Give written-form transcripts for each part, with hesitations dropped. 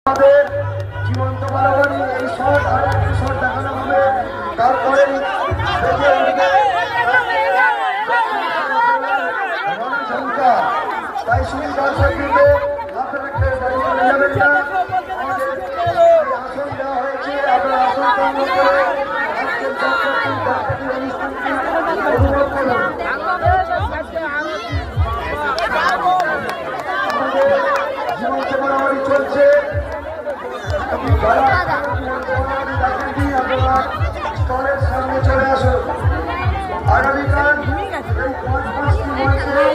আমাদের জীবন্ত বাড়াবাড়ি এই শট আর একটি শট দেখানো হবে। তারপরে তাই শুনি দর্শকদের আপনারা দাঁড়িয়ে চলে যাবেন না। আসন দেওয়া হয়েছে, আপনারা আসন গ্রহণ করে আজকের অনুষ্ঠানটি উপভোগ করুন। জীবন্ত বাড়াবাড়ি চলছে। স্থলের সামনে চলে আসুন। আগামীকাল এই ৫টি মঞ্চে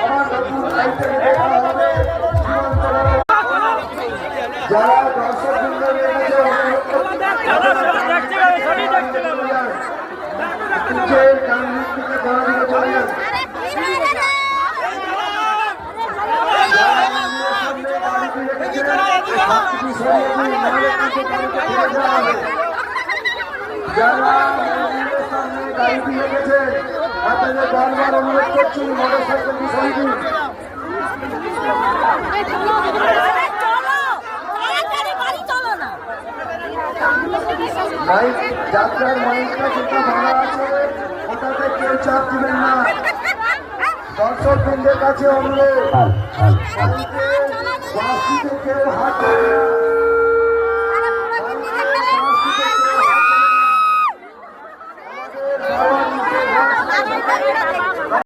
আমার নতুন আইটেম দেখা হবে। যারা দর্শক বৃন্দ চলে যান। যারা সামনে গাড়িটি রেখেছেন আপনাদের বারবার অনুরোধ করছি মোটর সাইকেলটি সরিয়ে দিন। মাইক যাত্রার মাইকটা যেটা ভাড়া আছে ওটাতে কেউ চাপ দিবেন না। দর্শক বৃন্দের কাছে অনুরোধ, কেউ হাত